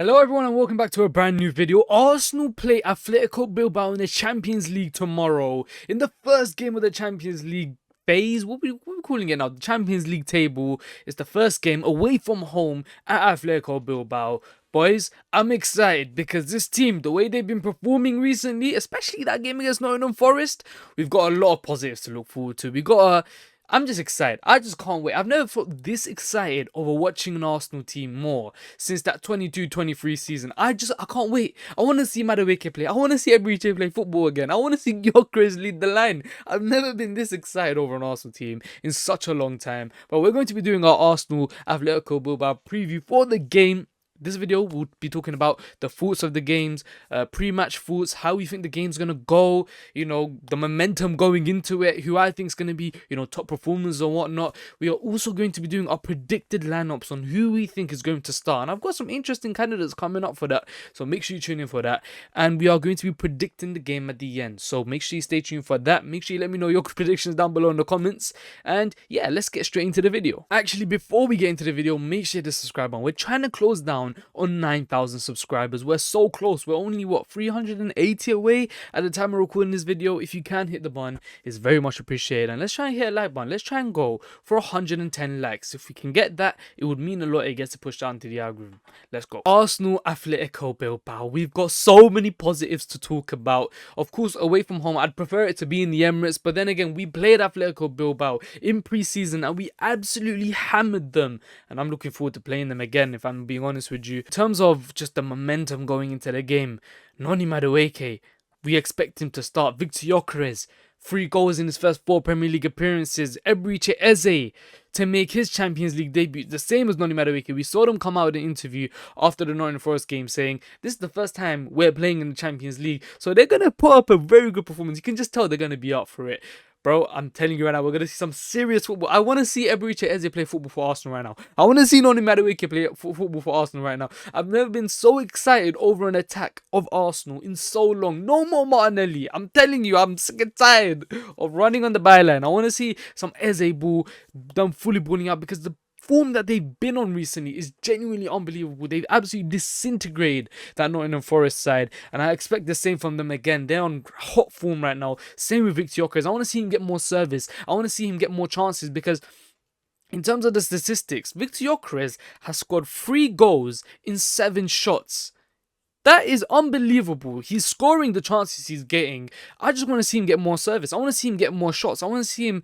Hello everyone and welcome back to a brand new video. Arsenal play Atletico Bilbao in the Champions League tomorrow. In the first game of the Champions League phase, what are we calling it now? The Champions League table. It's the first game away from home at Atletico Bilbao. Boys, I'm excited because this team, the way they've been performing recently, especially that game against Nottingham Forest, we've got a lot of positives to look forward to. I'm just excited. I just can't wait. I've never felt this excited over watching an Arsenal team more since that 22-23 season. I can't wait. I want to see Madueke play. I want to see Ebriche play football again. I want to see Gyökeres lead the line. I've never been this excited over an Arsenal team in such a long time. But we're going to be doing our Arsenal Atletico Bilbao preview for the game. This video will be talking about the thoughts of the games, pre-match thoughts, how we think the game's going to go, the momentum going into it, who I think is going to be, top performers or whatnot. We are also going to be doing our predicted lineups on who we think is going to start. And I've got some interesting candidates coming up for that, so make sure you tune in for that. And we are going to be predicting the game at the end, so make sure you stay tuned for that. Make sure you let me know your predictions down below in the comments. And yeah, let's get straight into the video. Actually, before we get into the video, make sure to subscribe button. We're trying to close down on 9,000 subscribers. We're so close. We're only 380 away at the time of recording this video. If you can hit the button, it's very much appreciated. And let's try and hit a like button. Let's try and go for 110 likes. If we can get that, it would mean a lot. It gets to push down to the algorithm. Let's go. Arsenal Atletico Bilbao. We've got so many positives to talk about. Of course, away from home, I'd prefer it to be in the Emirates, but then again, we played Atletico Bilbao in pre-season and we absolutely hammered them, and I'm looking forward to playing them again, if I'm being honest with you. In terms of just the momentum going into the game, Noni Madueke, we expect him to start. Victor Gyökeres, 3 goals in his first 4 Premier League appearances. Madueke Eze to make his Champions League debut, the same as Noni Madueke. We saw them come out in an interview after the Nottingham Forest game saying this is the first time we're playing in the Champions League, so they're going to put up a very good performance. You can just tell they're going to be up for it. Bro, I'm telling you right now, we're going to see some serious football. I want to see Madueke Eze play football for Arsenal right now. I want to see Noni Madueke play football for Arsenal right now. I've never been so excited over an attack of Arsenal in so long. No more Martinelli. I'm telling you, I'm sick and tired of running on the byline. I want to see some Eze ball done fully balling out, because the form that they've been on recently is genuinely unbelievable. They've absolutely disintegrated that Nottingham Forest side, and I expect the same from them again. They're on hot form right now. Same with Victor Gyökeres. I want to see him get more service. I want to see him get more chances, because in terms of the statistics, Victor Gyökeres has scored 3 goals in 7 shots. That is unbelievable. He's scoring the chances he's getting. I just want to see him get more service. I want to see him get more shots. I want to see him,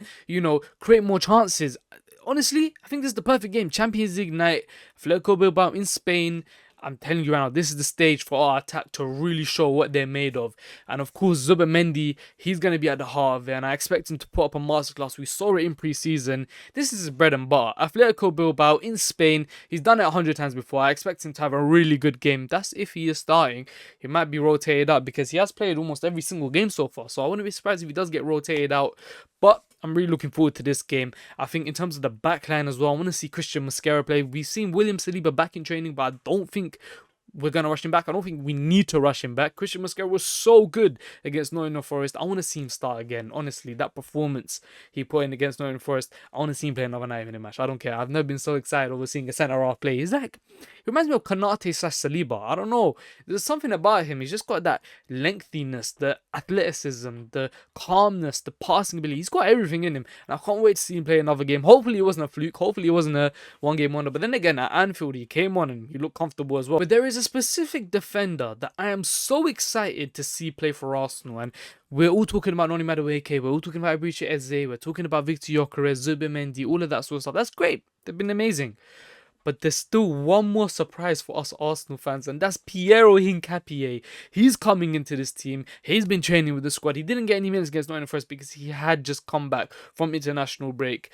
create more chances. Honestly, I think this is the perfect game. Champions League night, Atletico Bilbao in Spain. I'm telling you right now, this is the stage for our attack to really show what they're made of. And of course, Zubimendi, he's going to be at the heart of it, and I expect him to put up a masterclass. We saw it in pre-season. This is his bread and butter. Atletico Bilbao in Spain, he's done it 100 times before. I expect him to have a really good game. That's if he is starting. He might be rotated out, because he has played almost every single game so far. So I wouldn't be surprised if he does get rotated out. But I'm really looking forward to this game. I think in terms of the backline as well, I want to see Christian Mosquera play. We've seen William Saliba back in training, but I don't think we're going to rush him back. I don't think we need to rush him back. Christian Mosquera was so good against Nottingham Forest. I want to see him start again. Honestly, that performance he put in against Nottingham Forest, I want to see him play another 90-minute match. I don't care. I've never been so excited over seeing a centre-half play. He's like, he reminds me of Kanate/Saliba. I don't know. There's something about him. He's just got that lengthiness, the athleticism, the calmness, the passing ability. He's got everything in him. And I can't wait to see him play another game. Hopefully it wasn't a fluke. Hopefully it wasn't a one-game wonder. But then again, at Anfield, he came on and he looked comfortable as well. But there is a specific defender that I am so excited to see play for Arsenal, and we're all talking about Noni Madueke, we're all talking about Madueke Eze, we're talking about Victor Gyökeres, Zubimendi, all of that sort of stuff. That's great. They've been amazing. But there's still one more surprise for us Arsenal fans, and that's Piero Hincapie. He's coming into this team. He's been training with the squad. He didn't get any minutes against Nottingham Forest because he had just come back from international break.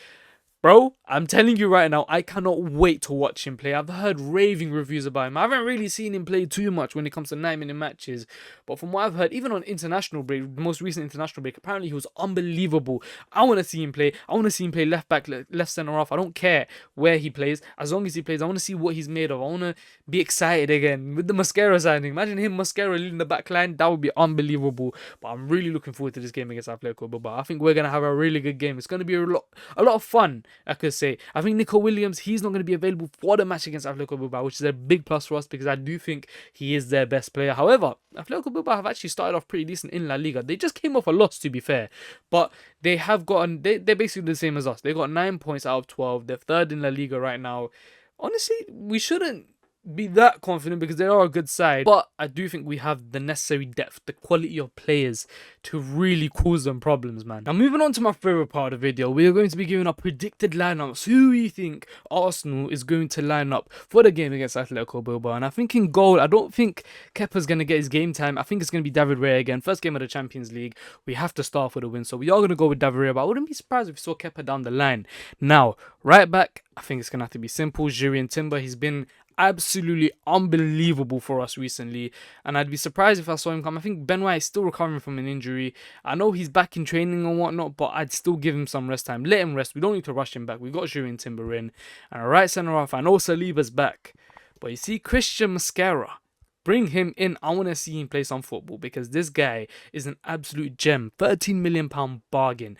Bro, I'm telling you right now, I cannot wait to watch him play. I've heard raving reviews about him. I haven't really seen him play too much when it comes to 9-minute matches. But from what I've heard, even on international break, the most recent international break, apparently he was unbelievable. I want to see him play. I want to see him play left back, left centre half. I don't care where he plays. As long as he plays, I want to see what he's made of. I want to be excited again with the Mosquera signing. Imagine him, Mosquera, leading the back line. That would be unbelievable. But I'm really looking forward to this game against Atletico Bilbao. I think we're going to have a really good game. It's going to be a lot of fun. I could say. I think Nico Williams, he's not going to be available for the match against Atletico Bilbao, which is a big plus for us because I do think he is their best player. However, Atletico Bilbao have actually started off pretty decent in La Liga. They just came off a loss, to be fair, but they have gotten, they're basically the same as us. They got 9 points out of 12. They're third in La Liga right now. Honestly, we shouldn't be that confident because they are a good side, but I do think we have the necessary depth, the quality of players to really cause them problems, man. Now, moving on to my favorite part of the video, we are going to be giving up predicted lineups. Who you think Arsenal is going to line up for the game against Atletico Bilbao? And I think in goal, I don't think Kepa's going to get his game time. I think it's going to be David Raya again. First game of the Champions League. We have to start for the win, so we are going to go with David Raya, but I wouldn't be surprised if we saw Kepa down the line. Now, right back, I think it's going to have to be simple. Jurrien Timber, he's been absolutely unbelievable for us recently, and I'd be surprised if I saw him come. I think Ben White is still recovering from an injury. I know he's back in training and whatnot, but I'd still give him some rest time. Let him rest. We don't need to rush him back. We got Jurrien Timber in, and a right centre half. I know Saliba's back, but you see Christian Mascara, bring him in. I want to see him play some football because this guy is an absolute gem. £13 million bargain.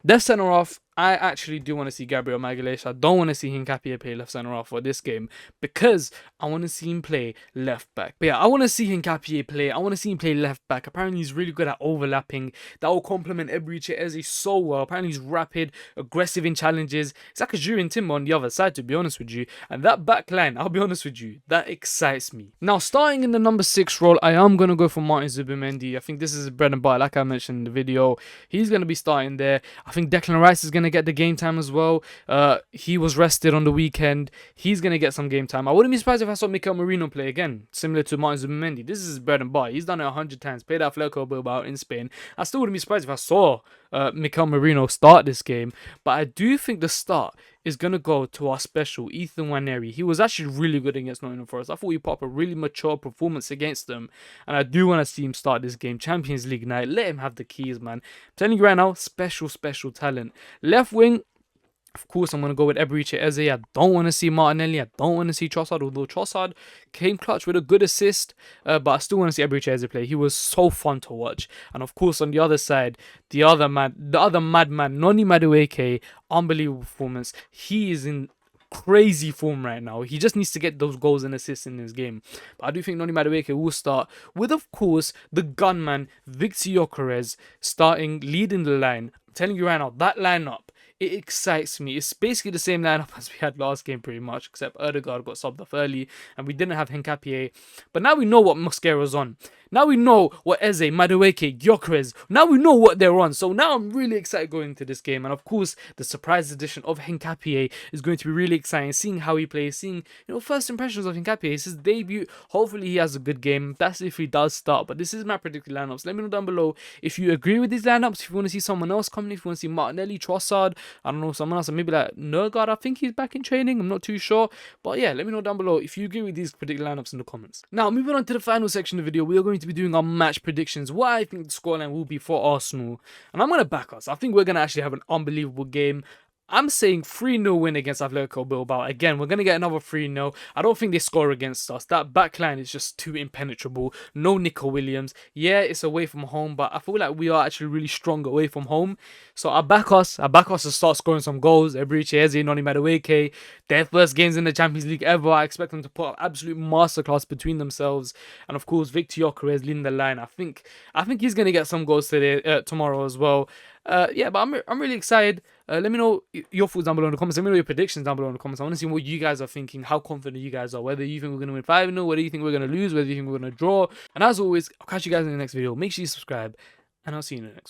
Left centre half, I actually do want to see Gabriel Magalhaes. I don't want to see Hincapie play left centre half for this game because I want to see him play left back. But yeah, I want to see Hincapie play. I want to see him play left back. Apparently, he's really good at overlapping. That will complement Madueke Eze so well. Apparently, he's rapid, aggressive in challenges. It's like a Jurrien Timber on the other side, to be honest with you. And that back line, I'll be honest with you, that excites me. Now, starting in the number 6 role, I am going to go for Martin Zubimendi. I think this is his bread and butter, like I mentioned in the video. He's going to be starting there. I think Declan Rice is going to get the game time as well. He was rested on the weekend. He's going to get some game time. I wouldn't be surprised if I saw Mikel Merino play again, similar to Martin Zubimendi. This is his bread and butter. He's done it 100 times. Played at Atletico Bilbao in Spain. I still wouldn't be surprised if I saw Mikel Merino start this game, but I do think the start is going to go to our special, Ethan Nwaneri. He was actually really good against Nottingham Forest. I thought he put up a really mature performance against them, and I do want to see him start this game. Champions League night. Let him have the keys, man. I'm telling you right now, special talent. Left wing, of course, I'm going to go with Madueke Eze. I don't want to see Martinelli. I don't want to see Trossard, although Trossard came clutch with a good assist. But I still want to see Madueke Eze play. He was so fun to watch. And of course, on the other side, the other madman, Noni Madueke, unbelievable performance. He is in crazy form right now. He just needs to get those goals and assists in his game. But I do think Noni Madueke will start with, of course, the gunman, Victor Gyökeres, leading the line. I'm telling you right now, that lineup, it excites me. It's basically the same lineup as we had last game pretty much, except Ødegaard got subbed off early and we didn't have Hincapie. But now we know what Mosquera's on. Now we know what Eze, Madueke, Gyökeres, now we know what they're on. So now I'm really excited going into this game. And of course, the surprise edition of Hincapie is going to be really exciting. Seeing how he plays, seeing, first impressions of Hincapie. It's his debut. Hopefully he has a good game. That's if he does start. But this is my predicted lineups. Let me know down below if you agree with these lineups, if you want to see someone else coming, if you want to see Martinelli, Trossard, I don't know, someone else, maybe like Nørgaard. I think he's back in training. I'm not too sure. But yeah, let me know down below if you agree with these predicted lineups in the comments. Now, moving on to the final section of the video, we are going to be doing our match predictions, what I think the scoreline will be for Arsenal. And I'm going to back us. I think we're going to actually have an unbelievable game. I'm saying 3-0 win against Atletico Bilbao. Again, we're going to get another 3-0. I don't think they score against us. That back line is just too impenetrable. No Nico Williams. Yeah, it's away from home, but I feel like we are actually really strong away from home. So I back us to start scoring some goals. Madueke Eze, Noni Madueke, their first games in the Champions League ever. I expect them to put up absolute masterclass between themselves. And of course, Victor Gyökeres leading the line. I think he's going to get some goals today, tomorrow as well. Yeah, but I'm really excited. Let me know your thoughts down below in the comments. Let me know your predictions down below in the comments. I want to see what you guys are thinking, how confident you guys are, whether you think we're going to win 5-0, whether you think we're going to lose, whether you think we're going to draw. And as always, I'll catch you guys in the next video. Make sure you subscribe, and I'll see you in the next one.